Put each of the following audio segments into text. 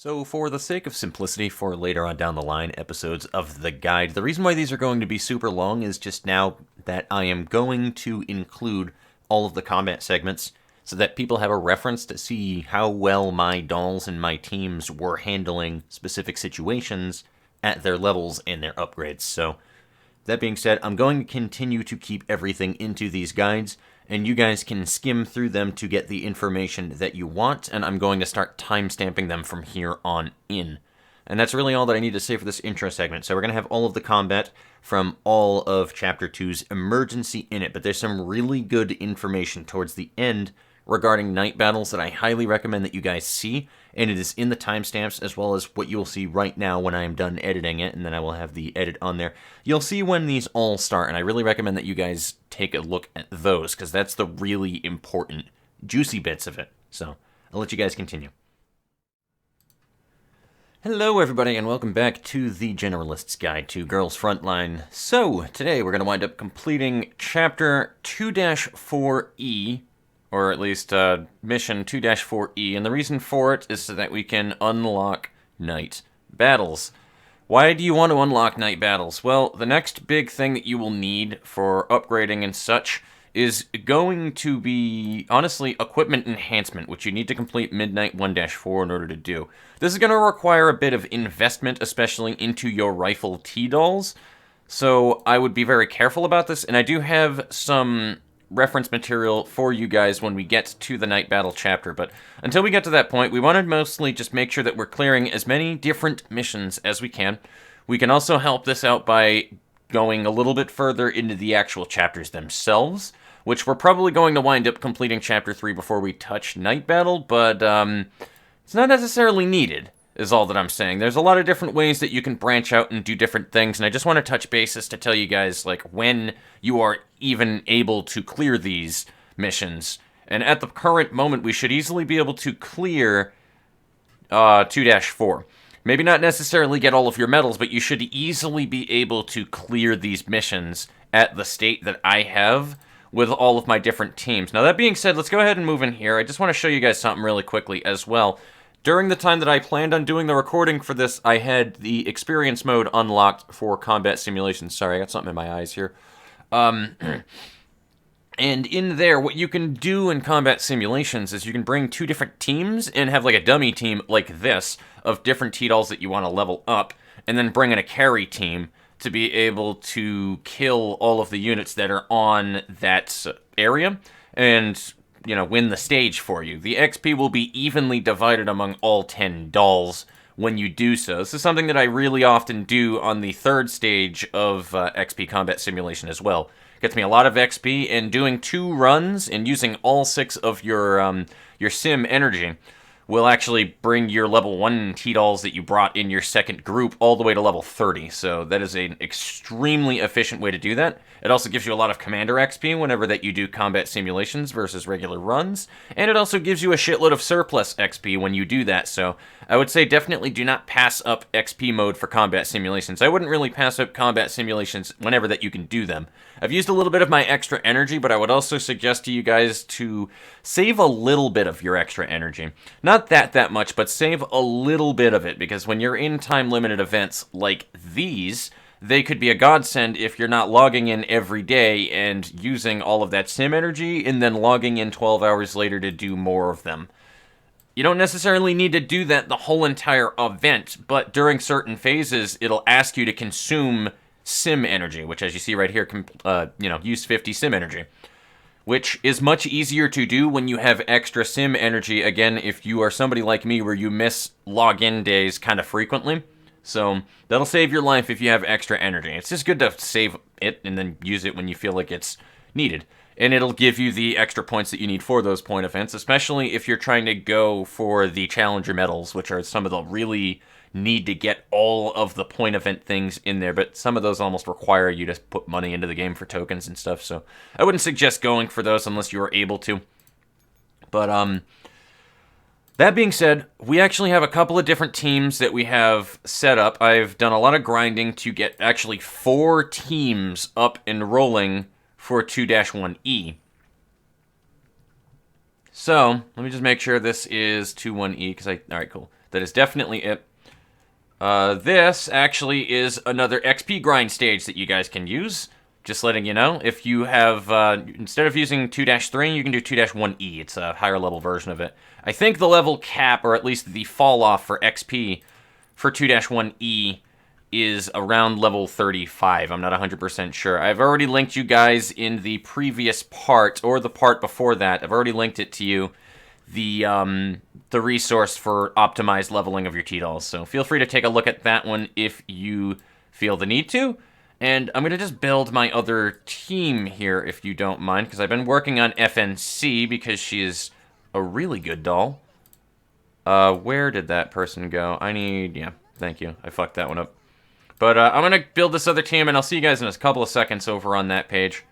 So for the sake of simplicity for later on down the line episodes of the guide, the reason why these are going to be super long is just now that I am going to include all of the combat segments so that people have a reference to see how well my dolls and my teams were handling specific situations at their levels and their upgrades. So that being said, I'm going to continue to keep everything into these guides, and you guys can skim through them to get the information that you want, and I'm going to start timestamping them from here on in. And that's really all that I need to say for this intro segment. So we're going to have all of the combat from all of Chapter 2's emergency in it, but there's some really good information towards the end regarding night battles that I highly recommend that you guys see, and it is in the timestamps as well as what you'll see right now when I am done editing it, and then I will have the edit on there. You'll see when these all start, and I really recommend that you guys take a look at those, because that's the really important, juicy bits of it. So, I'll let you guys continue. Hello everybody, and welcome back to the Generalist's Guide to Girls Frontline. So, today we're going to wind up completing Chapter 2-4E, or at least Mission 2-4E, and the reason for it is so that we can unlock night battles. Why do you want to unlock night battles? Well, the next big thing that you will need for upgrading and such is going to be, honestly, equipment enhancement, which you need to complete Midnight 1-4 in order to do. This is going to require a bit of investment, especially into your rifle T-dolls, so I would be very careful about this, and I do have some reference material for you guys when we get to the night battle chapter, but until we get to that point, we want to mostly just make sure that we're clearing as many different missions as we can. We can also help this out by going a little bit further into the actual chapters themselves, which we're probably going to wind up completing Chapter 3 before we touch night battle, but it's not necessarily needed, is all that I'm saying. There's a lot of different ways that you can branch out and do different things, and I just want to touch bases to tell you guys, like, when you are even able to clear these missions. And at the current moment, we should easily be able to clear 2-4. Maybe not necessarily get all of your medals, but you should easily be able to clear these missions at the state that I have with all of my different teams. Now, that being said, let's go ahead and move in here. I just want to show you guys something really quickly as well. During the time that I planned on doing the recording for this, I had the experience mode unlocked for combat simulations. Sorry, I got something in my eyes here. And in there, what you can do in combat simulations is you can bring two different teams and have like a dummy team like this of different T-dolls that you want to level up, and then bring in a carry team to be able to kill all of the units that are on that area, and, you know, win the stage for you. The XP will be evenly divided among all 10 dolls when you do so. This is something that I really often do on the third stage of XP Combat Simulation as well. Gets me a lot of XP, and doing 2 runs and using all 6 of your sim energy will actually bring your level 1 T-dolls that you brought in your second group all the way to level 30. So that is an extremely efficient way to do that. It also gives you a lot of commander XP whenever that you do combat simulations versus regular runs. And it also gives you a shitload of surplus XP when you do that. So I would say definitely do not pass up XP mode for combat simulations. I wouldn't really pass up combat simulations whenever that you can do them. I've used a little bit of my extra energy, but I would also suggest to you guys to save a little bit of your extra energy. Not that much, but save a little bit of it, because when you're in time-limited events like these, they could be a godsend if you're not logging in every day and using all of that sim energy and then logging in 12 hours later to do more of them. You don't necessarily need to do that the whole entire event, but during certain phases, it'll ask you to consume sim energy, which, as you see right here, use 50 sim energy, which is much easier to do when you have extra sim energy, again, if you are somebody like me where you miss login days kind of frequently. So that'll save your life if you have extra energy. It's just good to save it and then use it when you feel like it's needed. And it'll give you the extra points that you need for those point events, especially if you're trying to go for the Challenger medals, which are some of the really need to get all of the point event things in there, but some of those almost require you to put money into the game for tokens and stuff, so I wouldn't suggest going for those unless you are able to. But, that being said, we actually have a couple of different teams that we have set up. I've done a lot of grinding to get actually 4 teams up and rolling for 2-1E. So, let me just make sure this is 2-1E, because alright, cool. That is definitely it. This actually is another XP grind stage that you guys can use. Just letting you know, if you have, instead of using 2-3, you can do 2-1E. It's a higher level version of it. I think the level cap, or at least the fall off for XP for 2-1E is around level 35. I'm not 100% sure. I've already linked you guys in the previous part, or the part before that. I've already linked it to you, the resource for optimized leveling of your T-Dolls. So feel free to take a look at that one if you feel the need to. And I'm going to just build my other team here, if you don't mind, because I've been working on FNC, because she is a really good doll. Where did that person go? Yeah, thank you. I fucked that one up. But I'm going to build this other team, and I'll see you guys in a couple of seconds over on that page.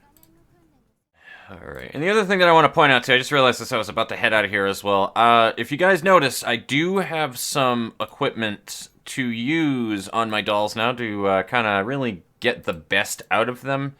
Alright, and the other thing that I want to point out too, I just realized this, I was about to head out of here as well. If you guys notice, I do have some equipment to use on my dolls now to kind of really get the best out of them.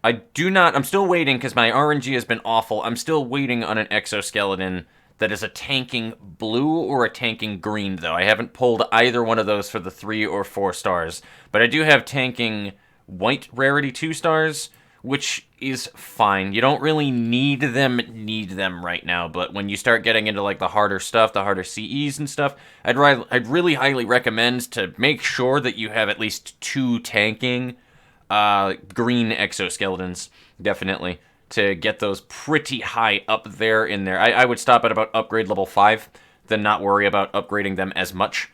I'm still waiting, because my RNG has been awful. I'm still waiting on an exoskeleton that is a tanking blue or a tanking green, though. I haven't pulled either one of those for the 3 or 4 stars. But I do have tanking white rarity 2 stars, which is fine. You don't really need them right now, but when you start getting into like the harder stuff, the harder CEs and stuff, I'd really highly recommend to make sure that you have at least 2 tanking green exoskeletons, definitely, to get those pretty high up there in there. I would stop at about upgrade level 5, then not worry about upgrading them as much.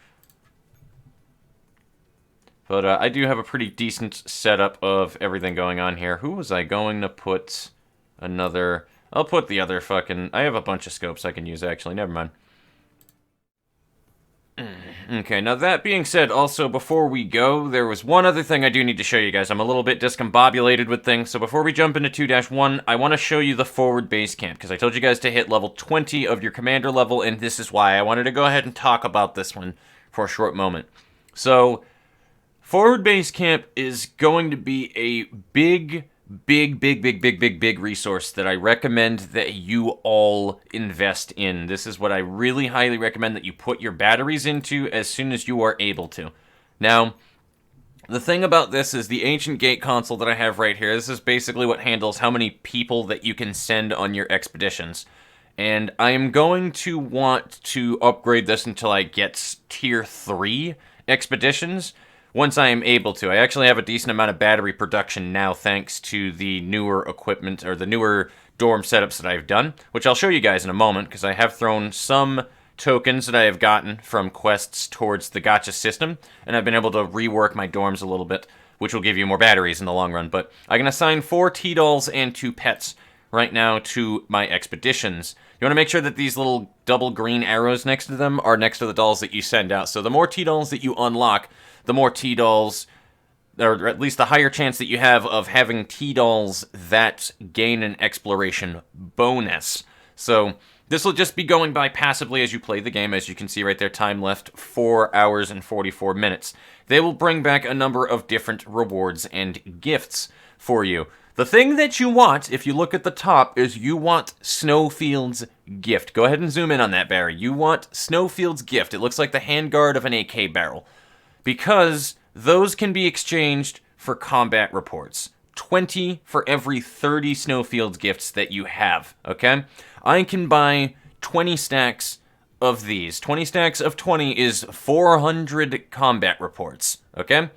But I do have a pretty decent setup of everything going on here. Who was I going to put another... I'll put the other fucking... I have a bunch of scopes I can use, actually. Never mind. Okay, now that being said, also, before we go, there was one other thing I do need to show you guys. I'm a little bit discombobulated with things, so before we jump into 2-1, I want to show you the forward base camp, because I told you guys to hit level 20 of your commander level, and this is why. I wanted to go ahead and talk about this one for a short moment. So... forward base camp is going to be a big resource that I recommend that you all invest in. This is what I really highly recommend that you put your batteries into as soon as you are able to. Now, the thing about this is the Ancient Gate console that I have right here, this is basically what handles how many people that you can send on your expeditions. And I am going to want to upgrade this until I get tier 3 expeditions. Once I am able to. I actually have a decent amount of battery production now thanks to the newer equipment, or the newer dorm setups that I've done, which I'll show you guys in a moment, because I have thrown some tokens that I have gotten from quests towards the gacha system, and I've been able to rework my dorms a little bit, which will give you more batteries in the long run. But I can assign 4 T-Dolls and 2 pets right now to my expeditions. You want to make sure that these little double green arrows next to them are next to the dolls that you send out. So the more T-Dolls that you unlock, the more T-Dolls, or at least the higher chance that you have of having T-Dolls that gain an exploration bonus. So this will just be going by passively as you play the game. As you can see right there, time left 4 hours and 44 minutes. They will bring back a number of different rewards and gifts for you. The thing that you want, if you look at the top, is you want Snowfield's gift. Go ahead and zoom in on that, Barry. You want Snowfield's gift. It looks like the handguard of an AK barrel. Because those can be exchanged for combat reports. 20 for every 30 Snowfield's gifts that you have, okay? I can buy 20 stacks of these. 20 stacks of 20 is 400 combat reports, okay?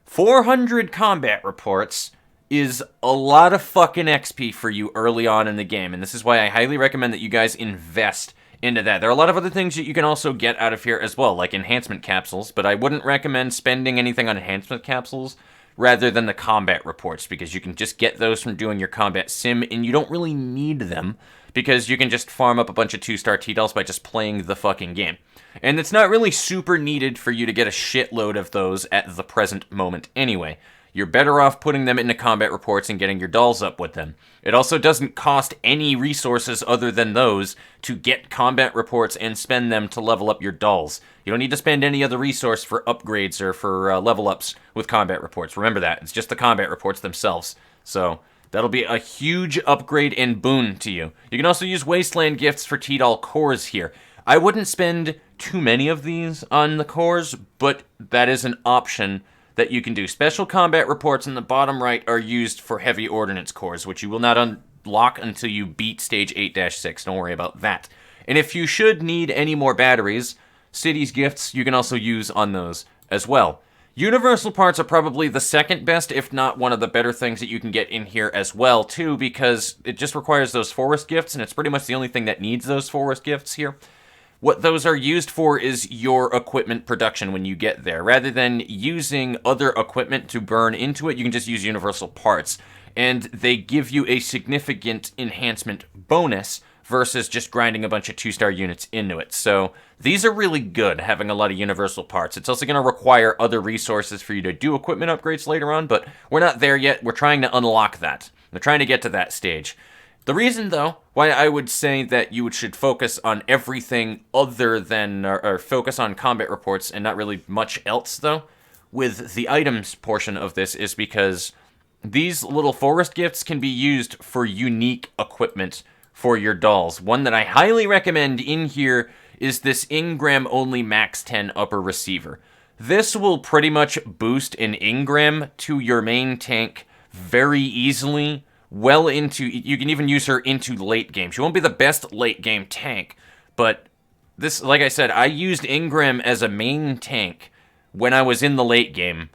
400 combat reports is a lot of fucking XP for you early on in the game, and this is why I highly recommend that you guys invest into that. There are a lot of other things that you can also get out of here as well, like enhancement capsules, but I wouldn't recommend spending anything on enhancement capsules rather than the combat reports, because you can just get those from doing your combat sim, and you don't really need them, because you can just farm up a bunch of 2-star T-Dolls by just playing the fucking game. And it's not really super needed for you to get a shitload of those at the present moment anyway. You're better off putting them into combat reports and getting your dolls up with them. It also doesn't cost any resources other than those to get combat reports and spend them to level up your dolls. You don't need to spend any other resource for upgrades or for level ups with combat reports. Remember that. It's just the combat reports themselves. So that'll be a huge upgrade and boon to you. You can also use Wasteland gifts for T-Doll cores here. I wouldn't spend too many of these on the cores, but that is an option that you can do. Special combat reports in the bottom right are used for heavy ordnance cores, which you will not unlock until you beat stage 8-6. Don't worry about that. And if you should need any more batteries, City's Gifts you can also use on those as well. Universal parts are probably the second best, if not one of the better things that you can get in here as well, too, because it just requires those forest gifts, and it's pretty much the only thing that needs those forest gifts here. What those are used for is your equipment production when you get there. Rather than using other equipment to burn into it, you can just use universal parts. And they give you a significant enhancement bonus versus just grinding a bunch of 2-star units into it. So these are really good, having a lot of universal parts. It's also going to require other resources for you to do equipment upgrades later on, but we're not there yet. We're trying to unlock that. We're trying to get to that stage. The reason, though, why I would say that you should focus on everything other than, or focus on combat reports and not really much else, though, with the items portion of this is because these little forest gifts can be used for unique equipment for your dolls. One that I highly recommend in here is this Ingram-only Max 10 upper receiver. This will pretty much boost an Ingram to your main tank very easily, well into, you can even use her into late game. She won't be the best late game tank, but this, like I said, I used Ingram as a main tank when I was in the late game,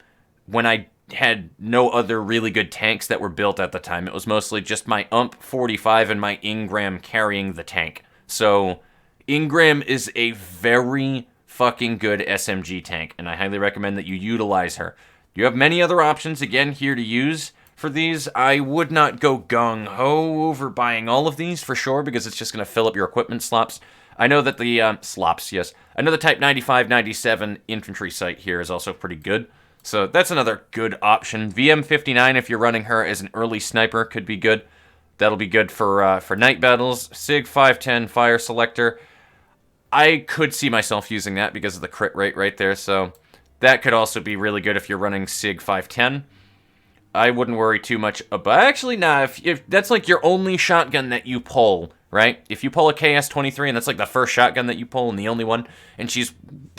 when I had no other really good tanks that were built at the time. It was mostly just my UMP 45 and my Ingram carrying the tank. So Ingram is a very fucking good SMG tank, and I highly recommend that you utilize her. You have many other options, again, here to use for these. I would not go gung-ho over buying all of these, for sure, because it's just going to fill up your equipment slots. I know that the, slops, yes. I know the Type 95-97 infantry site here is also pretty good. So that's another good option. VM59, if you're running her as an early sniper, could be good. That'll be good for night battles. SIG 510 Fire Selector. I could see myself using that because of the crit rate right there. So that could also be really good if you're running SIG 510. I wouldn't worry too much about... Actually, nah, if that's like your only shotgun that you pull, right? If you pull a KS-23 and that's like the first shotgun that you pull and the only one, and she's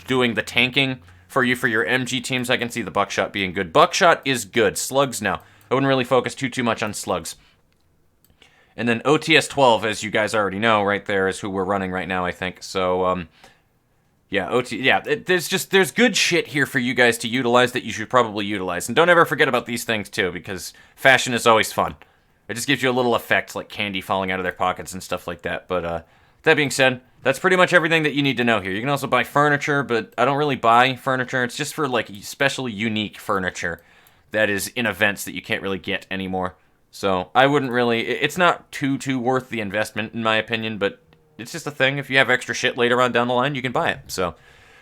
doing the tanking for you for your MG teams, I can see the buckshot being good. Buckshot is good. Slugs, no. I wouldn't really focus too much on slugs. And then OTS-12, as you guys already know, right there is who we're running right now, I think. So, yeah, there's good shit here for you guys to utilize that you should probably utilize. And don't ever forget about these things, too, because fashion is always fun. It just gives you a little effect, like candy falling out of their pockets and stuff like that. But, that being said, that's pretty much everything that you need to know here. You can also buy furniture, but I don't really buy furniture. It's just for, like, especially unique furniture that is in events that you can't really get anymore. So I wouldn't really... It's not too worth the investment, in my opinion, but it's just a thing. If you have extra shit later on down the line, you can buy it. So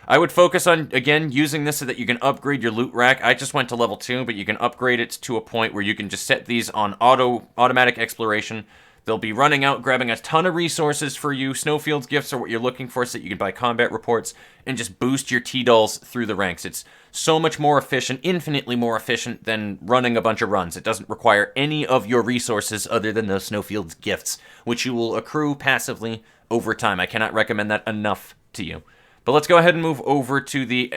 I would focus on, again, using this so that you can upgrade your loot rack. I just went to level 2, but you can upgrade it to a point where you can just set these on automatic exploration. They'll be running out, grabbing a ton of resources for you. Snowfield's gifts are what you're looking for so that you can buy combat reports and just boost your T-Dolls through the ranks. It's so much more efficient, infinitely more efficient than running a bunch of runs. It doesn't require any of your resources other than those Snowfield's gifts, which you will accrue passively over time. I cannot recommend that enough to you. But let's go ahead and move over to the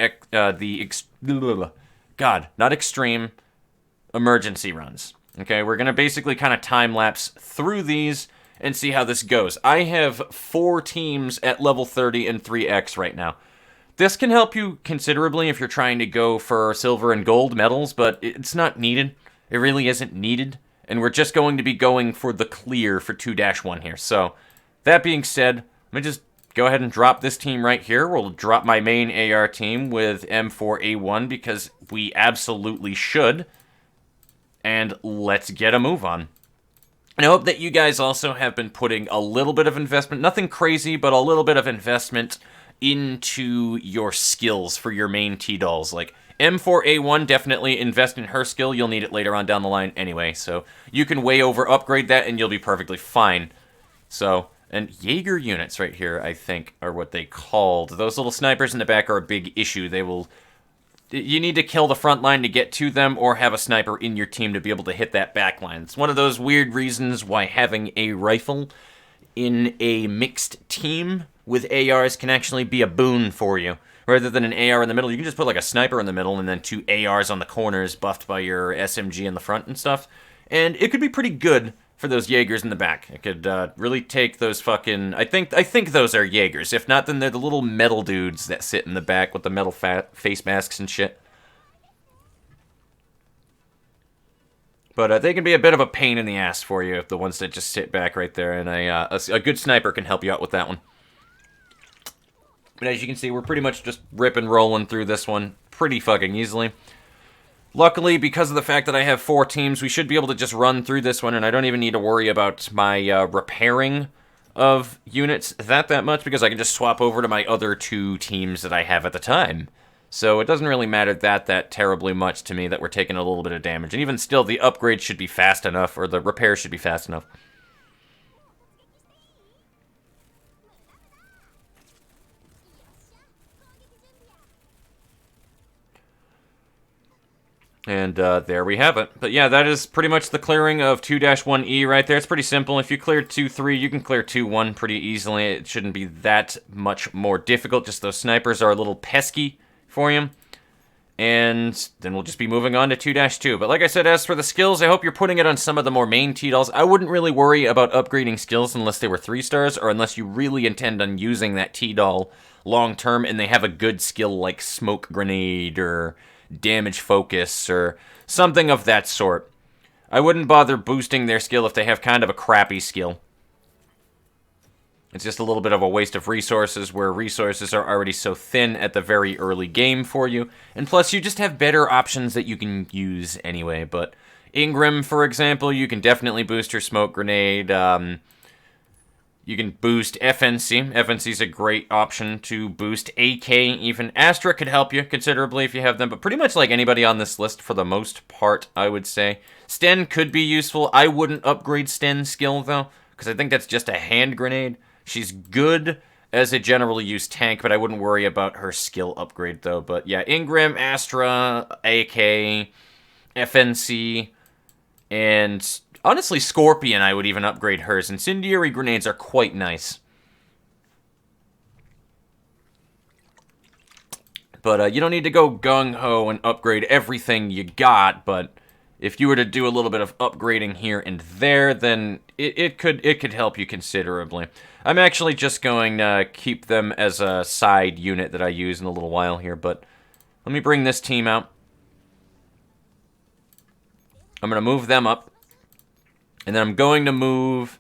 extreme emergency runs. Okay, we're going to basically kind of time-lapse through these and see how this goes. I have 4 teams at level 30 and 3X right now. This can help you considerably if you're trying to go for silver and gold medals, but it's not needed. It really isn't needed. And we're just going to be going for the clear for 2-1 here. So, that being said, let me just go ahead and drop this team right here. We'll drop my main AR team with M4A1 because we absolutely should. And let's get a move on. And I hope that you guys also have been putting a little bit of investment, nothing crazy, but a little bit of investment into your skills for your main T-Dolls. Like, M4A1, definitely invest in her skill. You'll need it later on down the line anyway. So you can way over upgrade that and you'll be perfectly fine. So, and Jaeger units right here, I think, are what they called. Those little snipers in the back are a big issue. They will... You need to kill the front line to get to them or have a sniper in your team to be able to hit that back line. It's one of those weird reasons why having a rifle in a mixed team with ARs can actually be a boon for you. Rather than an AR in the middle, you can just put like a sniper in the middle and then 2 ARs on the corners buffed by your SMG in the front and stuff. And it could be pretty good for those Jaegers in the back. It could really take those fucking... I think those are Jaegers. If not, then they're the little metal dudes that sit in the back with the metal face masks and shit. But they can be a bit of a pain in the ass for you, the ones that just sit back right there. And a good sniper can help you out with that one. But as you can see, we're pretty much just ripping rolling through this one pretty fucking easily. Luckily, because of the fact that I have 4 teams, we should be able to just run through this one, and I don't even need to worry about my repairing of units that much, because I can just swap over to my other 2 teams that I have at the time. So it doesn't really matter that terribly much to me that we're taking a little bit of damage. And even still, the upgrade should be fast enough, or the repair should be fast enough. And there we have it. But yeah, that is pretty much the clearing of 2-1E right there. It's pretty simple. If you clear 2-3, you can clear 2-1 pretty easily. It shouldn't be that much more difficult. Just those snipers are a little pesky for you. And then we'll just be moving on to 2-2. But like I said, as for the skills, I hope you're putting it on some of the more main T-dolls. I wouldn't really worry about upgrading skills unless they were 3 stars, or unless you really intend on using that T-doll long term and they have a good skill like Smoke Grenade or Damage Focus or something of that sort. I wouldn't bother boosting their skill if they have kind of a crappy skill. It's just a little bit of a waste of resources, where resources are already so thin at the very early game for you. And plus, you just have better options that you can use anyway. But Ingram, for example, you can definitely boost her Smoke Grenade. You can boost FNC. FNC is a great option to boost AK. Even Astra could help you considerably if you have them. But pretty much like anybody on this list for the most part, I would say. Sten could be useful. I wouldn't upgrade Sten's skill, though, because I think that's just a hand grenade. She's good as a generally used tank, but I wouldn't worry about her skill upgrade, though. But yeah, Ingram, Astra, AK, FNC, and honestly, Scorpion, I would even upgrade hers. Incendiary grenades are quite nice. But you don't need to go gung-ho and upgrade everything you got, but if you were to do a little bit of upgrading here and there, then it could help you considerably. I'm actually just going to keep them as a side unit that I use in a little while here, but let me bring this team out. I'm going to move them up. And then I'm going to move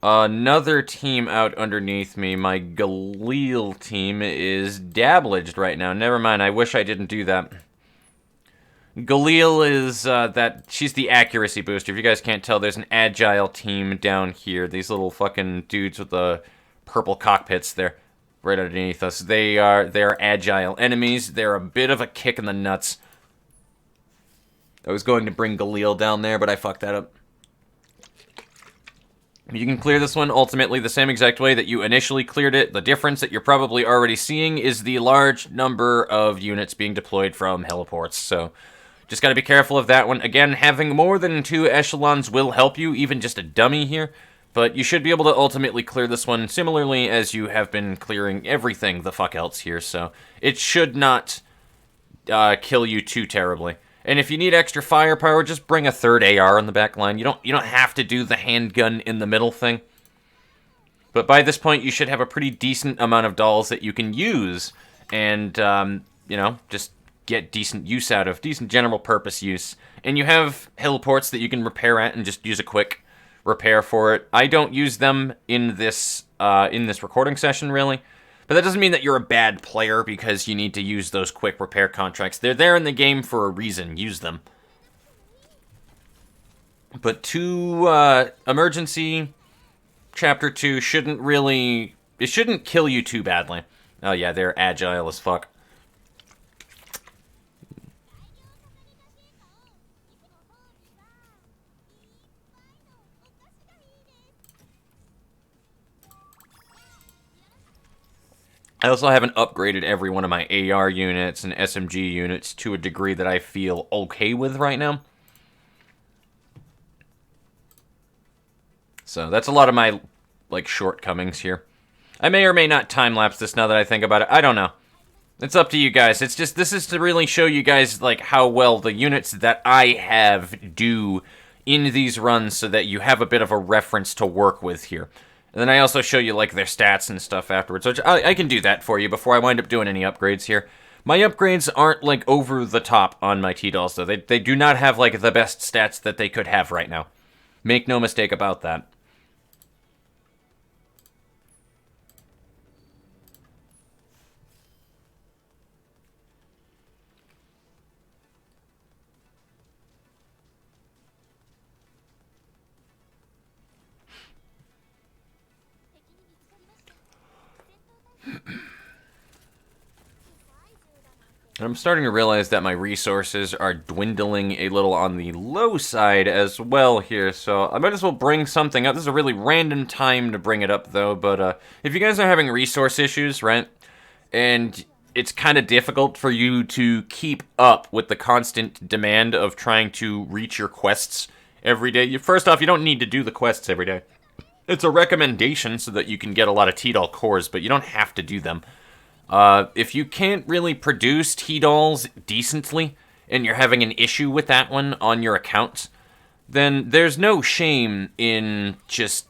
another team out underneath me. My Galil team is dabblaged right now. Never mind, I wish I didn't do that. Galil is, she's the accuracy booster. If you guys can't tell, there's an agile team down here. These little fucking dudes with the purple cockpits there, right underneath us. They're agile enemies. They're a bit of a kick in the nuts. I was going to bring Galil down there, but I fucked that up. You can clear this one ultimately the same exact way that you initially cleared it. The difference that you're probably already seeing is the large number of units being deployed from heliports. So just got to be careful of that one. Again, having more than 2 echelons will help you, even just a dummy here. But you should be able to ultimately clear this one similarly as you have been clearing everything the fuck else here. So it should not kill you too terribly. And if you need extra firepower, just bring a 3rd AR on the back line. You don't have to do the handgun in the middle thing. But by this point, you should have a pretty decent amount of dolls that you can use. And, you know, just get decent use out of, decent general purpose use. And you have heliports that you can repair at and just use a quick repair for it. I don't use them in this recording session, really. But that doesn't mean that you're a bad player because you need to use those quick repair contracts. They're there in the game for a reason. Use them. But emergency chapter 2 shouldn't really... It shouldn't kill you too badly. Oh yeah, they're agile as fuck. I also haven't upgraded every one of my AR units and SMG units to a degree that I feel okay with right now. So that's a lot of my, like, shortcomings here. I may or may not time-lapse this now that I think about it. I don't know. It's up to you guys. It's just, this is to really show you guys, like, how well the units that I have do in these runs so that you have a bit of a reference to work with here. And then I also show you, like, their stats and stuff afterwards. So I can do that for you before I wind up doing any upgrades here. My upgrades aren't, like, over the top on my T-Dolls, though. They do not have, like, the best stats that they could have right now. Make no mistake about that. I'm starting to realize that my resources are dwindling a little on the low side as well here, so I might as well bring something up. This is a really random time to bring it up, though, but if you guys are having resource issues, right, and it's kind of difficult for you to keep up with the constant demand of trying to reach your quests every day, first off, you don't need to do the quests every day. It's a recommendation so that you can get a lot of T-Doll cores, but you don't have to do them. If you can't really produce T-Dolls decently, and you're having an issue with that one on your account, then there's no shame in just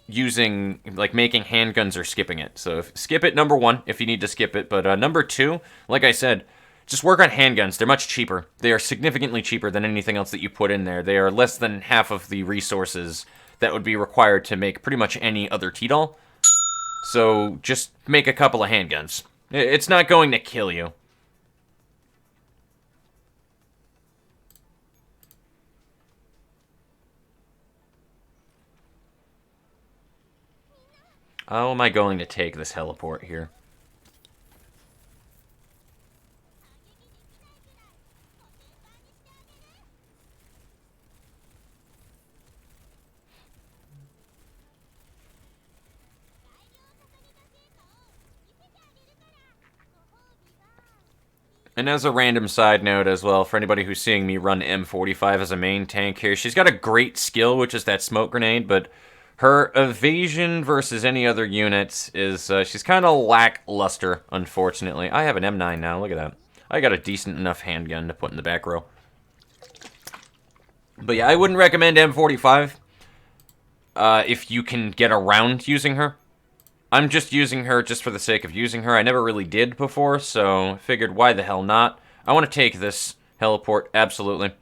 using, like, making handguns or skipping it. So skip it, number one, if you need to skip it, but number two, like I said, just work on handguns. They're much cheaper. They are significantly cheaper than anything else that you put in there. They are less than half of the resources that would be required to make pretty much any other T-Doll. So just make a couple of handguns. It's not going to kill you. How am I going to take this heliport here? And as a random side note as well, for anybody who's seeing me run M45 as a main tank here, she's got a great skill, which is that smoke grenade, but her evasion versus any other units is, she's kind of lackluster, unfortunately. I have an M9 now, look at that. I got a decent enough handgun to put in the back row. But yeah, I wouldn't recommend M45 if you can get around using her. I'm just using her just for the sake of using her. I never really did before, so figured why the hell not. I want to take this heliport, absolutely.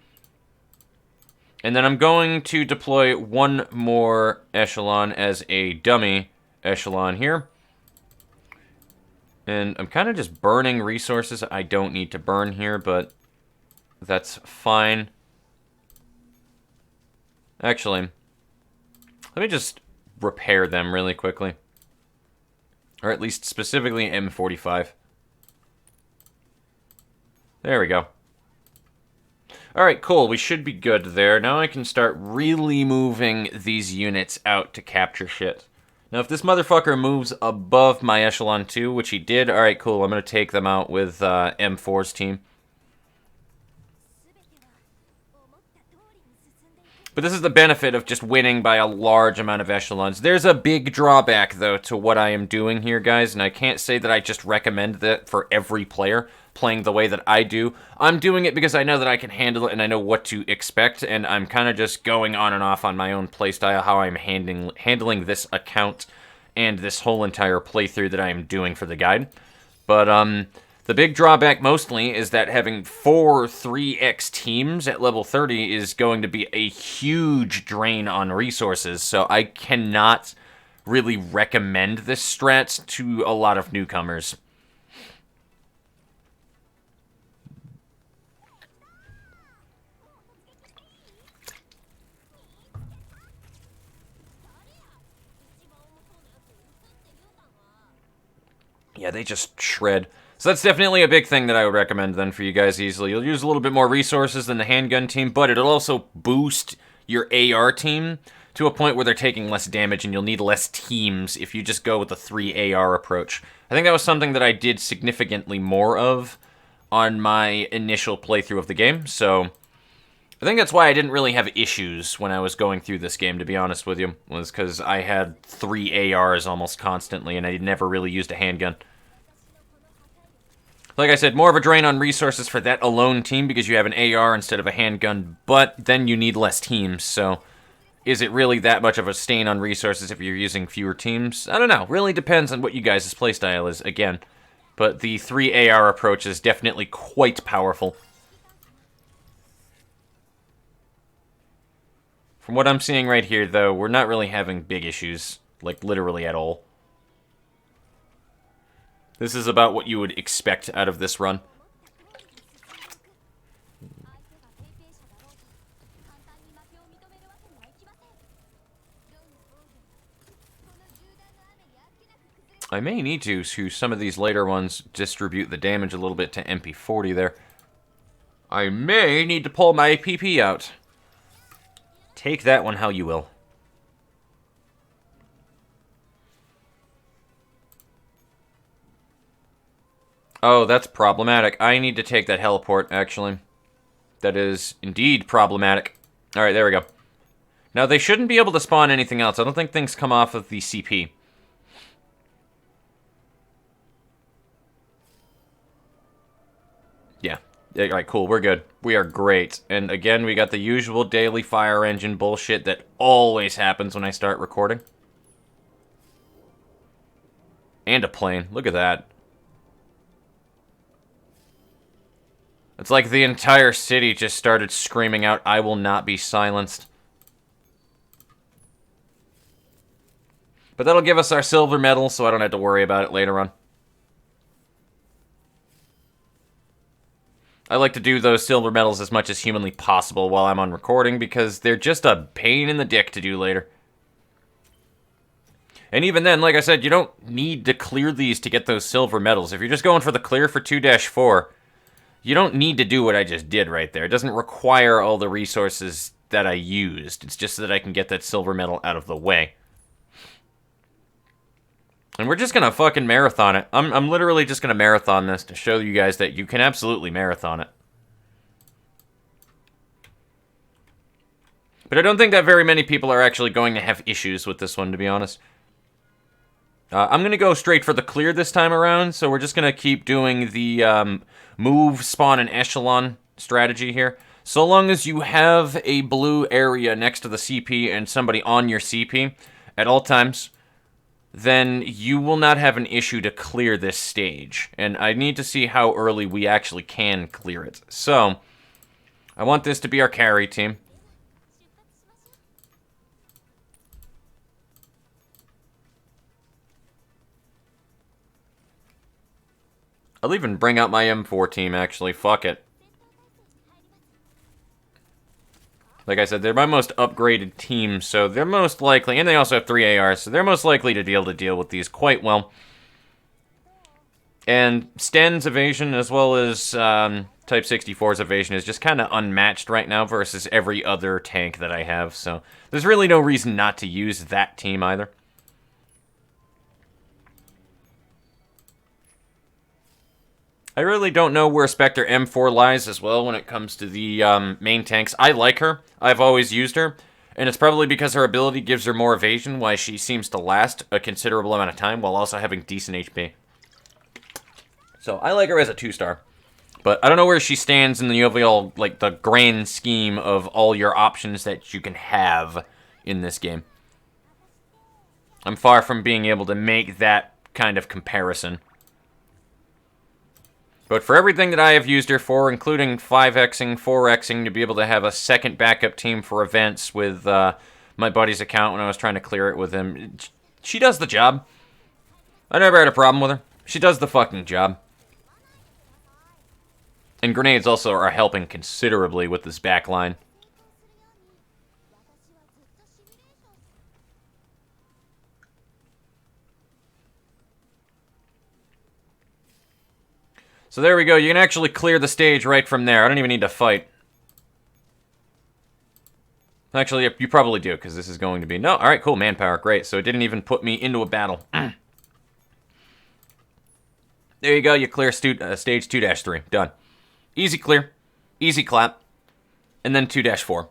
And then I'm going to deploy one more echelon as a dummy echelon here. And I'm kind of just burning resources I don't need to burn here, but that's fine. Actually, let me just repair them really quickly. Or at least specifically M45. There we go. Alright, cool. We should be good there. Now I can start really moving these units out to capture shit. Now, if this motherfucker moves above my Echelon 2, which he did, alright, cool. I'm going to take them out with M4's team. But this is the benefit of just winning by a large amount of echelons. There's a big drawback, though, to what I am doing here, guys, and I can't say that I just recommend that for every player playing the way that I do. I'm doing it because I know that I can handle it and I know what to expect, and I'm kind of just going on and off on my own playstyle, how I'm handling this account and this whole entire playthrough that I am doing for the guide. But, the big drawback mostly is that having 4 3x teams at level 30 is going to be a huge drain on resources, so I cannot really recommend this strat to a lot of newcomers. Yeah, they just shred. So that's definitely a big thing that I would recommend then for you guys easily. You'll use a little bit more resources than the handgun team, but it'll also boost your AR team to a point where they're taking less damage and you'll need less teams if you just go with the 3 AR approach. I think that was something that I did significantly more of on my initial playthrough of the game, so I think that's why I didn't really have issues when I was going through this game, to be honest with you, was because I had 3 ARs almost constantly, and I never really used a handgun. Like I said, more of a drain on resources for that alone team because you have an AR instead of a handgun, but then you need less teams, so is it really that much of a stain on resources if you're using fewer teams? I don't know. Really depends on what you guys' playstyle is, again. But the 3 AR approach is definitely quite powerful. From what I'm seeing right here, though, we're not really having big issues, like literally at all. This is about what you would expect out of this run. I may need to some of these later ones, distribute the damage a little bit to MP40 there. I may need to pull my PP out. Take that one how you will. Oh, that's problematic. I need to take that heliport, actually. That is indeed problematic. Alright, there we go. Now, they shouldn't be able to spawn anything else. I don't think things come off of the CP. Yeah. Alright, cool. We're good. We are great. And again, we got the usual daily fire engine bullshit that always happens when I start recording. And a plane. Look at that. It's like the entire city just started screaming out, "I will not be silenced." But that'll give us our silver medal, so I don't have to worry about it later on. I like to do those silver medals as much as humanly possible while I'm on recording, because they're just a pain in the dick to do later. And even then, like I said, you don't need to clear these to get those silver medals. If you're just going for the clear for 2-4, you don't need to do what I just did right there. It doesn't require all the resources that I used. It's just so that I can get that silver medal out of the way. And we're just gonna fucking marathon it. I'm literally just gonna marathon this to show you guys that you can absolutely marathon it. But I don't think that very many people are actually going to have issues with this one, to be honest. I'm going to go straight for the clear this time around, so we're just going to keep doing the move, spawn, and echelon strategy here. So long as you have a blue area next to the CP and somebody on your CP at all times, then you will not have an issue to clear this stage. And I need to see how early we actually can clear it. So, I want this to be our carry team. I'll even bring out my M4 team, actually. Fuck it. Like I said, they're my most upgraded team, so they're most likely... And they also have 3 ARs, so they're most likely to be able to deal with these quite well. And Sten's evasion, as well as Type 64's evasion, is just kind of unmatched right now versus every other tank that I have, so... There's really no reason not to use that team either. I really don't know where Spectre M4 lies as well when it comes to the main tanks. I like her. I've always used her. And it's probably because her ability gives her more evasion, why she seems to last a considerable amount of time while also having decent HP. So I like her as a 2-star. But I don't know where she stands in the overall, like, the grand scheme of all your options that you can have in this game. I'm far from being able to make that kind of comparison. But for everything that I have used her for, including 5xing, 4xing, to be able to have a second backup team for events with my buddy's account when I was trying to clear it with him, she does the job. I never had a problem with her. She does the fucking job. And grenades also are helping considerably with this back line. So there we go. You can actually clear the stage right from there. I don't even need to fight. Actually, you probably do, because this is going to be... No, alright, cool. Manpower, great. So it didn't even put me into a battle. There you go. You clear stage 2-3. Done. Easy clear. Easy clap. and then 2-4.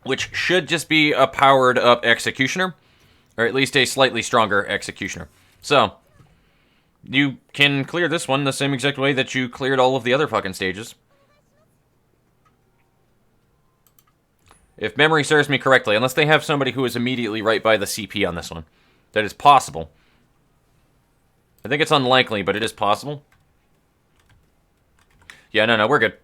Which should just be a powered-up Executioner, or at least a slightly stronger Executioner. So, you can clear this one the same exact way that you cleared all of the other fucking stages. If memory serves me correctly, unless they have somebody who is immediately right by the CP on this one. That is possible. I think it's unlikely, but it is possible. Yeah, no, we're good.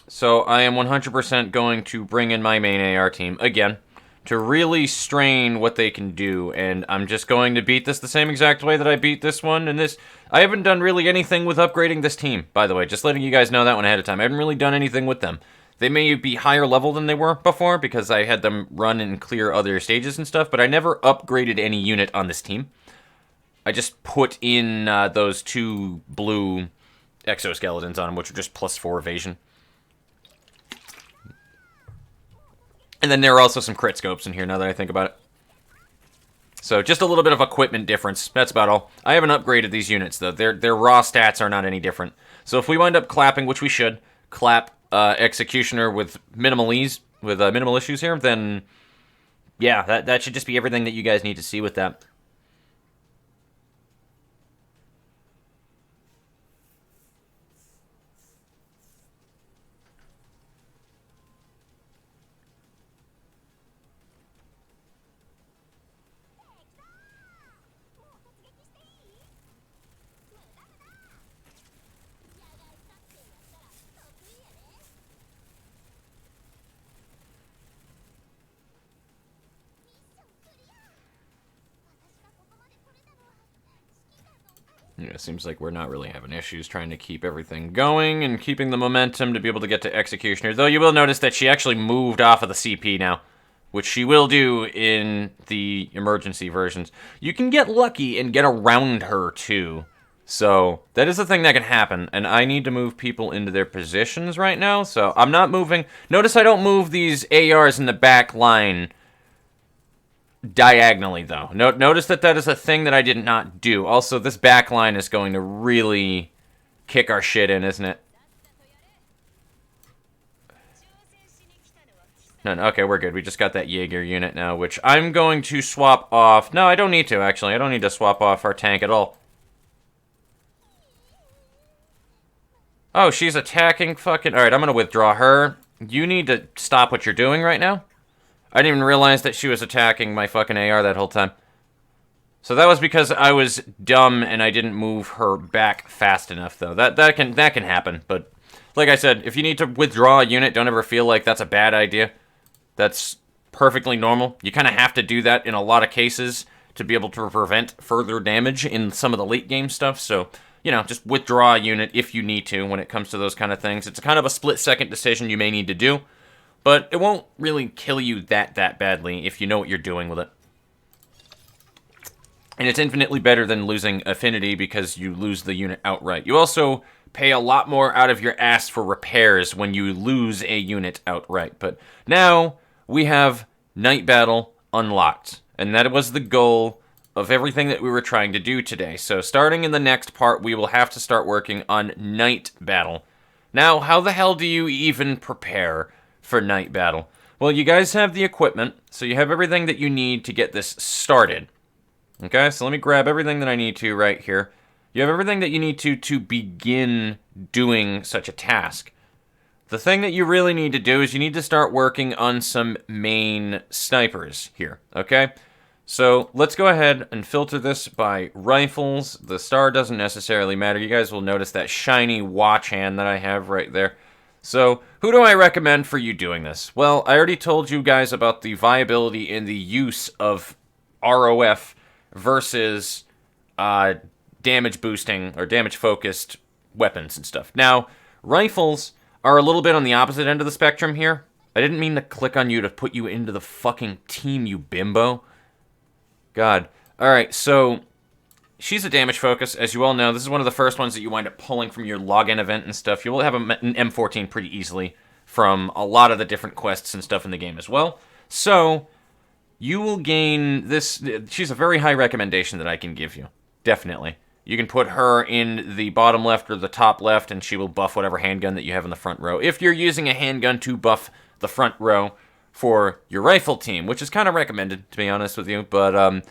So I am 100% going to bring in my main AR team, again, to really strain what they can do, and I'm just going to beat this the same exact way that I beat this one, and this... I haven't done really anything with upgrading this team, by the way, just letting you guys know that one ahead of time. I haven't really done anything with them. They may be higher level than they were before, because I had them run and clear other stages and stuff, but I never upgraded any unit on this team. I just put in those 2 blue exoskeletons on them, which are just +4 evasion. And then there are also some crit scopes in here, now that I think about it. So, just a little bit of equipment difference. That's about all. I haven't upgraded these units, though. Their raw stats are not any different. So, if we wind up clapping, which we should, clap Executioner with minimal ease, with minimal issues here, then, yeah, that should just be everything that you guys need to see with that. Yeah, it seems like we're not really having issues trying to keep everything going and keeping the momentum to be able to get to Executioner. Though you will notice that she actually moved off of the CP now, which she will do in the emergency versions. You can get lucky and get around her, too. So, that is a thing that can happen, and I need to move people into their positions right now, so I'm not moving... Notice I don't move these ARs in the back line diagonally, though. Notice that is a thing that I did not do. Also, this back line is going to really kick our shit in, isn't it? No, okay, we're good. We just got that Jaeger unit now, which I'm going to swap off. No, I don't need to, actually. I don't need to swap off our tank at all. Oh, she's attacking fucking... Alright, I'm going to withdraw her. You need to stop what you're doing right now. I didn't even realize that she was attacking my fucking AR that whole time. So that was because I was dumb and I didn't move her back fast enough, though. That can happen, but like I said, if you need to withdraw a unit, don't ever feel like that's a bad idea. That's perfectly normal. You kind of have to do that in a lot of cases to be able to prevent further damage in some of the late game stuff, so... You know, just withdraw a unit if you need to when it comes to those kind of things. It's a kind of a split-second decision you may need to do, but it won't really kill you that badly if you know what you're doing with it. And it's infinitely better than losing affinity because you lose the unit outright. You also pay a lot more out of your ass for repairs when you lose a unit outright. But now we have Night Battle unlocked, and that was the goal of everything that we were trying to do today. So starting in the next part, we will have to start working on Night Battle. Now, how the hell do you even prepare for Night Battle? Well, you guys have the equipment, so you have everything that you need to get this started. Okay, so let me grab everything that I need to right here. You have everything that you need to begin doing such a task. The thing that you really need to do is you need to start working on some main snipers here, okay? So let's go ahead and filter this by rifles. The star doesn't necessarily matter. You guys will notice that shiny watch hand that I have right there. So who do I recommend for you doing this? Well, I already told you guys about the viability in the use of ROF versus damage boosting or damage focused weapons and stuff. Now, rifles are a little bit on the opposite end of the spectrum here. I didn't mean to click on you to put you into the fucking team, you bimbo. God. Alright, so she's a damage focus, as you all know. This is one of the first ones that you wind up pulling from your login event and stuff. You will have an M14 pretty easily from a lot of the different quests and stuff in the game as well. So, you will gain this... She's a very high recommendation that I can give you. Definitely. You can put her in the bottom left or the top left, and she will buff whatever handgun that you have in the front row. If you're using a handgun to buff the front row for your rifle team, which is kind of recommended, to be honest with you, but I'm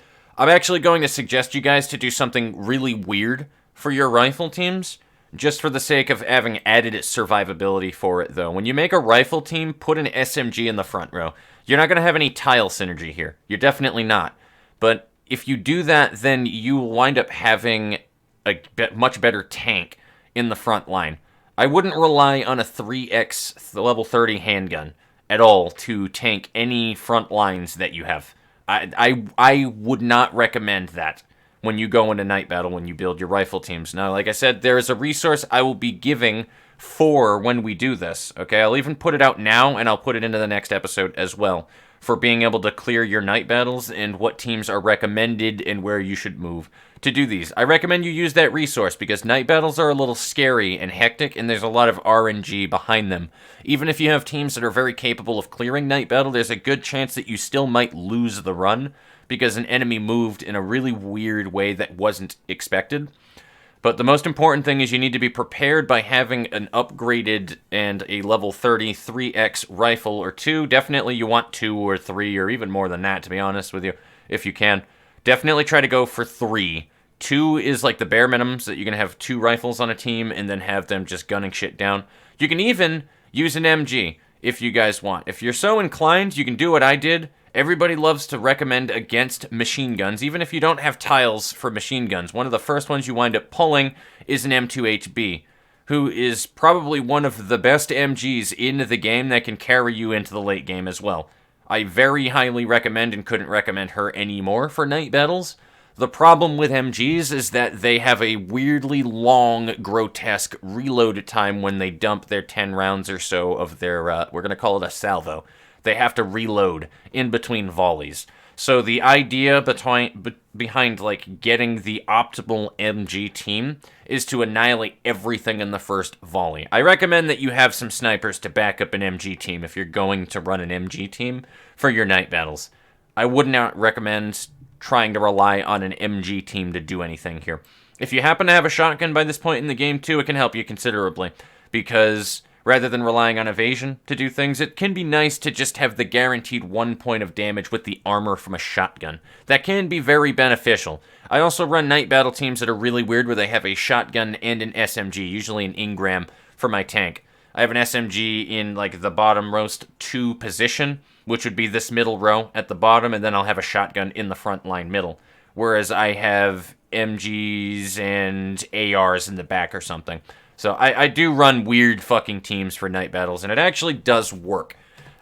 actually going to suggest you guys to do something really weird for your rifle teams, just for the sake of having added survivability for it, though. When you make a rifle team, put an SMG in the front row. You're not going to have any tile synergy here. You're definitely not. But if you do that, then you wind up having a much better tank in the front line. I wouldn't rely on a 3x level 30 handgun at all to tank any front lines that you have. I would not recommend that when you go into night battle, when you build your rifle teams. Now, like I said, there is a resource I will be giving for when we do this, okay? I'll even put it out now, and I'll put it into the next episode as well, for being able to clear your night battles and what teams are recommended and where you should move to do these. I recommend you use that resource because night battles are a little scary and hectic, and there's a lot of RNG behind them. Even if you have teams that are very capable of clearing night battle, there's a good chance that you still might lose the run because an enemy moved in a really weird way that wasn't expected. But the most important thing is you need to be prepared by having an upgraded and a level 30 3x rifle or two. Definitely you want 2 or 3 or even more than that, to be honest with you, if you can. Definitely try to go for 3. 2 is like the bare minimum, so that you can have 2 rifles on a team and then have them just gunning shit down. You can even use an MG if you guys want. If you're so inclined, you can do what I did. Everybody loves to recommend against machine guns, even if you don't have tiles for machine guns. One of the first ones you wind up pulling is an M2HB, who is probably one of the best MGs in the game that can carry you into the late game as well. I very highly recommend and couldn't recommend her anymore for night battles. The problem with MGs is that they have a weirdly long, grotesque reload time when they dump their 10 rounds or so of their, we're going to call it a salvo. They have to reload in between volleys. So the idea behind like getting the optimal MG team is to annihilate everything in the first volley. I recommend that you have some snipers to back up an MG team if you're going to run an MG team for your night battles. I would not recommend trying to rely on an MG team to do anything here. If you happen to have a shotgun by this point in the game too, it can help you considerably, because rather than relying on evasion to do things, it can be nice to just have the guaranteed 1 point of damage with the armor from a shotgun. That can be very beneficial. I also run night battle teams that are really weird where they have a shotgun and an SMG, usually an Ingram for my tank. I have an SMG in like the bottom roast 2 position, which would be this middle row at the bottom, and then I'll have a shotgun in the front line middle. Whereas I have MGs and ARs in the back or something. So I do run weird fucking teams for night battles, and it actually does work.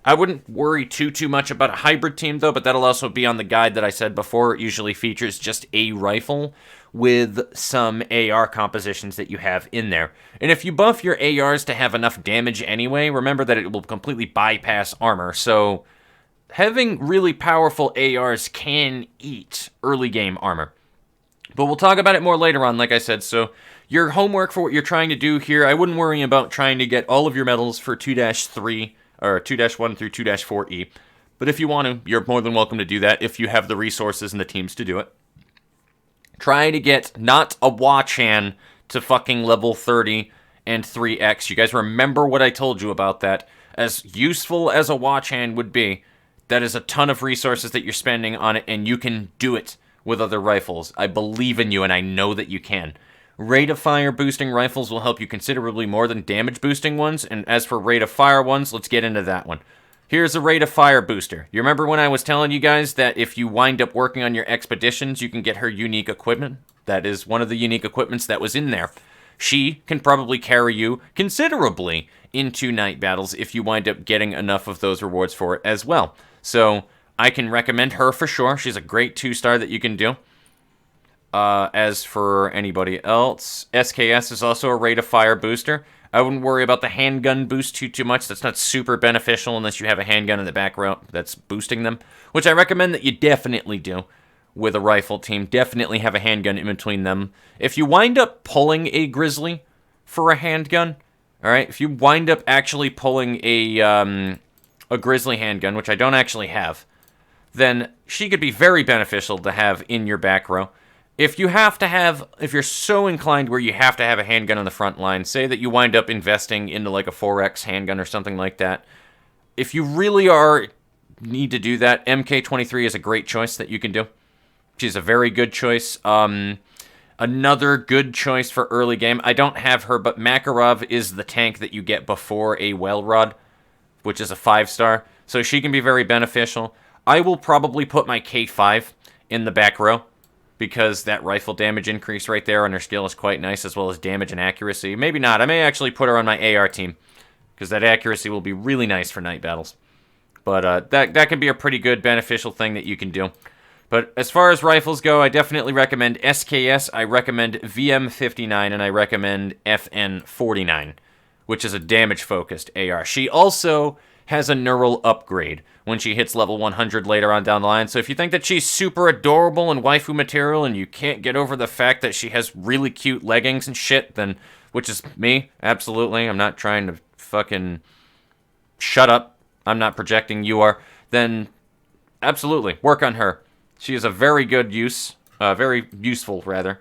I wouldn't worry too much about a hybrid team, though, but that'll also be on the guide that I said before. It usually features just a rifle with some AR compositions that you have in there. And if you buff your ARs to have enough damage anyway, remember that it will completely bypass armor, so having really powerful ARs can eat early game armor. But we'll talk about it more later on, like I said, so your homework for what you're trying to do here, I wouldn't worry about trying to get all of your medals for 2-3, or 2-1 through 2-4E. But if you want to, you're more than welcome to do that if you have the resources and the teams to do it. Try to get not a Wachan to fucking level 30 and 3x. You guys remember what I told you about that. As useful as a Wachan would be, that is a ton of resources that you're spending on it, and you can do it with other rifles. I believe in you, and I know that you can. Rate of fire boosting rifles will help you considerably more than damage boosting ones, and as for rate of fire ones, let's get into that one. Here's a rate of fire booster. You remember when I was telling you guys that if you wind up working on your expeditions, you can get her unique equipment? That is one of the unique equipments that was in there. She can probably carry you considerably into night battles if you wind up getting enough of those rewards for it as well. So I can recommend her for sure. She's a great 2-star that you can do. As for anybody else, SKS is also a rate of fire booster. I wouldn't worry about the handgun boost too much. That's not super beneficial unless you have a handgun in the back row that's boosting them, which I recommend that you definitely do with a rifle team. Definitely have a handgun in between them. If you wind up pulling a Grizzly for a handgun, all right, if you wind up actually pulling a Grizzly handgun, which I don't actually have, then she could be very beneficial to have in your back row. If you're so inclined where you have to have a handgun on the front line, say that you wind up investing into like a 4X handgun or something like that. If you really need to do that, MK23 is a great choice that you can do. She's a very good choice. Another good choice for early game. I don't have her, but Makarov is the tank that you get before a Well Rod, which is a 5-star. So she can be very beneficial. I will probably put my K5 in the back row, because that rifle damage increase right there on her skill is quite nice, as well as damage and accuracy. Maybe not. I may actually put her on my AR team, because that accuracy will be really nice for night battles. But that can be a pretty good beneficial thing that you can do. But as far as rifles go, I definitely recommend SKS, I recommend VM59, and I recommend FN49, which is a damage-focused AR. She also has a neural upgrade when she hits level 100 later on down the line. So if you think that she's super adorable and waifu material and you can't get over the fact that she has really cute leggings and shit, then, which is me, absolutely, I'm not trying to fucking shut up, I'm not projecting, you are, then absolutely, work on her. She is a very good use, very useful, rather.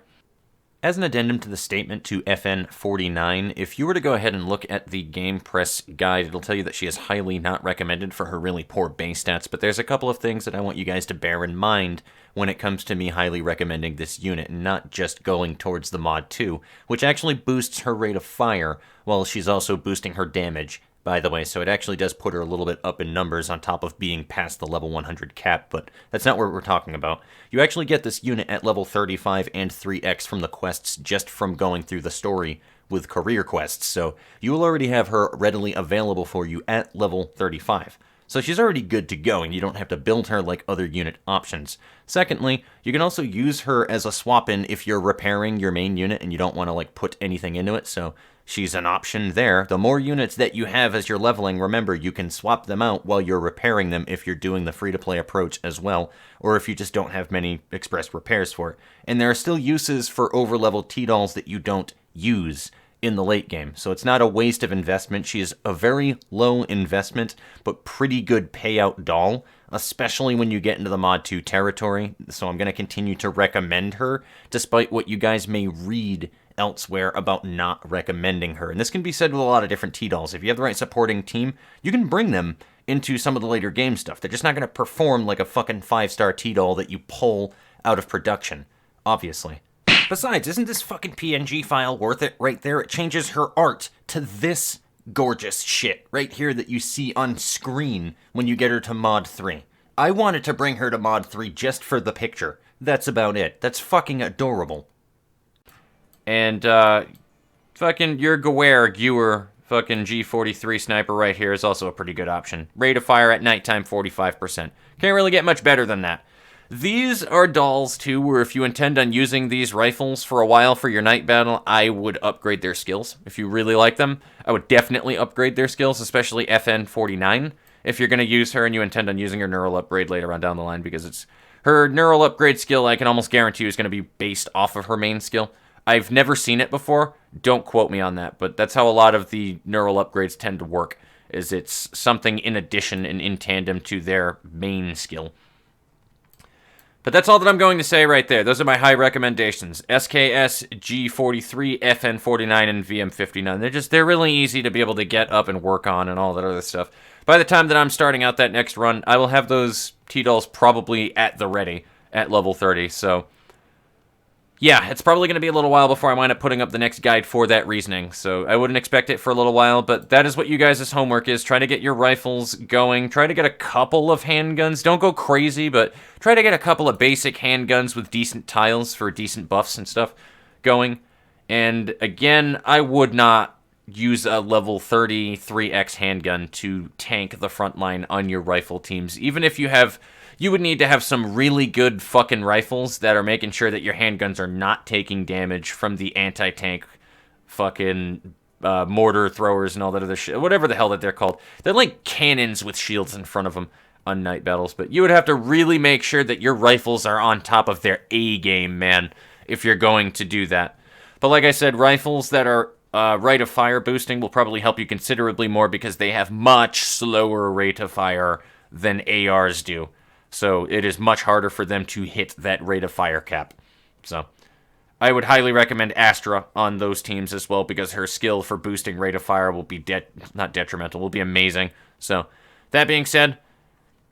As an addendum to the statement to FN49, if you were to go ahead and look at the Game Press guide, it'll tell you that she is highly not recommended for her really poor base stats, but there's a couple of things that I want you guys to bear in mind when it comes to me highly recommending this unit, and not just going towards the mod 2, which actually boosts her rate of fire, while she's also boosting her damage, by the way, so it actually does put her a little bit up in numbers on top of being past the level 100 cap, but that's not what we're talking about. You actually get this unit at level 35 and 3x from the quests just from going through the story with career quests, so you will already have her readily available for you at level 35. So she's already good to go, and you don't have to build her like other unit options. Secondly, you can also use her as a swap-in if you're repairing your main unit and you don't want to like put anything into it, so she's an option there. The more units that you have as you're leveling, remember, you can swap them out while you're repairing them if you're doing the free-to-play approach as well, or if you just don't have many express repairs for it. And there are still uses for over-leveled T-dolls that you don't use in the late game, so it's not a waste of investment. She is a very low investment, but pretty good payout doll, especially when you get into the mod 2 territory, so I'm going to continue to recommend her, despite what you guys may read elsewhere about not recommending her. And this can be said with a lot of different T-dolls. If you have the right supporting team, you can bring them into some of the later game stuff. They're just not going to perform like a fucking 5-star T-doll that you pull out of production, obviously. Besides, isn't this fucking PNG file worth it right there? It changes her art to this gorgeous shit right here that you see on screen when you get her to mod 3. I wanted to bring her to mod 3 just for the picture. That's about it. That's fucking adorable. And, fucking your Gewehr, fucking G43 sniper right here is also a pretty good option. Rate of fire at nighttime, 45%. Can't really get much better than that. These are dolls, too, where if you intend on using these rifles for a while for your night battle, I would upgrade their skills. If you really like them, I would definitely upgrade their skills, especially FN49, if you're going to use her and you intend on using her neural upgrade later on down the line, because it's her neural upgrade skill, I can almost guarantee you, is going to be based off of her main skill. I've never seen it before, don't quote me on that, but that's how a lot of the neural upgrades tend to work, is it's something in addition and in tandem to their main skill. But that's all that I'm going to say right there. Those are my high recommendations. SKS, G43, FN49, and VM59. They're really easy to be able to get up and work on and all that other stuff. By the time that I'm starting out that next run, I will have those T-dolls probably at the ready at level 30, so yeah, it's probably going to be a little while before I wind up putting up the next guide for that reasoning, so I wouldn't expect it for a little while, but that is what you guys' homework is. Try to get your rifles going. Try to get a couple of handguns. Don't go crazy, but try to get a couple of basic handguns with decent tiles for decent buffs and stuff going. And again, I would not use a level 33x handgun to tank the front line on your rifle teams, even if you would need to have some really good fucking rifles that are making sure that your handguns are not taking damage from the anti-tank fucking mortar throwers and all that other shit. Whatever the hell that they're called. They're like cannons with shields in front of them on night battles. But you would have to really make sure that your rifles are on top of their A-game, man, if you're going to do that. But like I said, rifles that are rate of fire boosting will probably help you considerably more because they have much slower rate of fire than ARs do. So it is much harder for them to hit that rate of fire cap. So I would highly recommend Astra on those teams as well, because her skill for boosting rate of fire will be not detrimental, will be amazing. So that being said,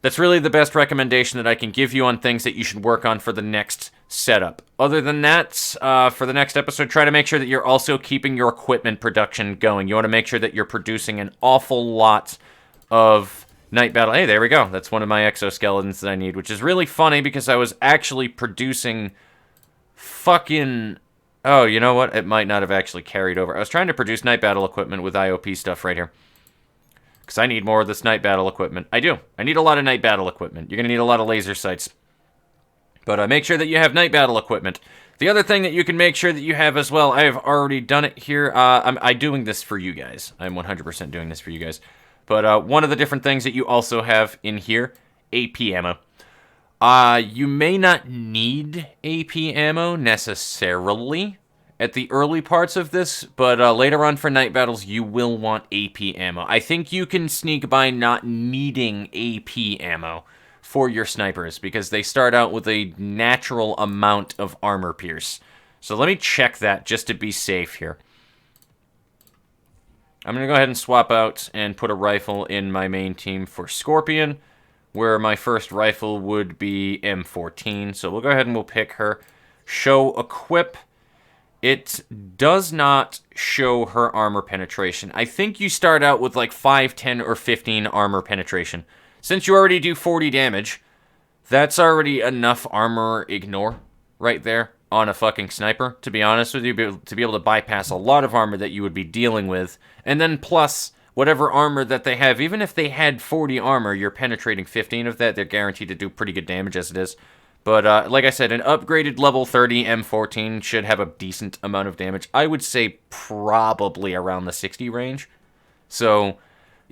that's really the best recommendation that I can give you on things that you should work on for the next setup. Other than that, for the next episode, try to make sure that you're also keeping your equipment production going. You want to make sure that you're producing an awful lot of Night Battle. Hey, there we go. That's one of my exoskeletons that I need, which is really funny because I was actually producing fucking... Oh, you know what? It might not have actually carried over. I was trying to produce Night Battle equipment with IOP stuff right here, because I need more of this Night Battle equipment. I do. I need a lot of Night Battle equipment. You're going to need a lot of laser sights. But make sure that you have Night Battle equipment. The other thing that you can make sure that you have as well, I have already done it here. I'm doing this for you guys. I'm 100% doing this for you guys. But one of the different things that you also have in here, AP ammo. You may not need AP ammo necessarily at the early parts of this, but later on for night battles, you will want AP ammo. I think you can sneak by not needing AP ammo for your snipers, because they start out with a natural amount of armor pierce. So let me check that just to be safe here. I'm going to go ahead and swap out and put a rifle in my main team for Scorpion, where my first rifle would be M14. So we'll go ahead and we'll pick her. Show equip. It does not show her armor penetration. I think you start out with like 5, 10, or 15 armor penetration. Since you already do 40 damage, that's already enough armor ignore right there on a fucking sniper, to be honest with you, to be able to bypass a lot of armor that you would be dealing with. And then plus whatever armor that they have, even if they had 40 armor, you're penetrating 15 of that, they're guaranteed to do pretty good damage as it is. But like I said, an upgraded level 30 M14 should have a decent amount of damage. I would say probably around the 60 range. So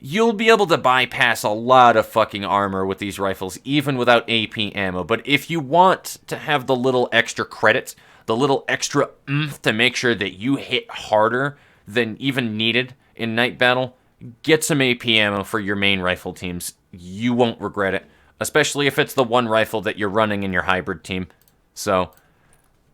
you'll be able to bypass a lot of fucking armor with these rifles, even without AP ammo. But if you want to have the little extra credits, the little extra oomph to make sure that you hit harder than even needed in Night Battle, get some AP ammo for your main rifle teams. You won't regret it, especially if it's the one rifle that you're running in your hybrid team. So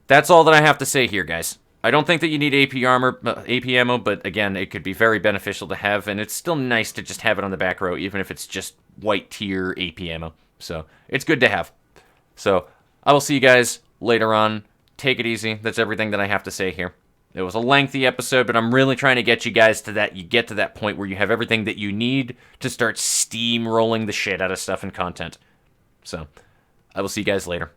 that's all that I have to say here, guys. I don't think that you need AP ammo, but again, it could be very beneficial to have, and it's still nice to just have it on the back row, even if it's just white tier AP ammo. So it's good to have. So I will see you guys later on. Take it easy. That's everything that I have to say here. It was a lengthy episode, but I'm really trying to get you guys to that. You get to that point where you have everything that you need to start steamrolling the shit out of stuff and content. So I will see you guys later.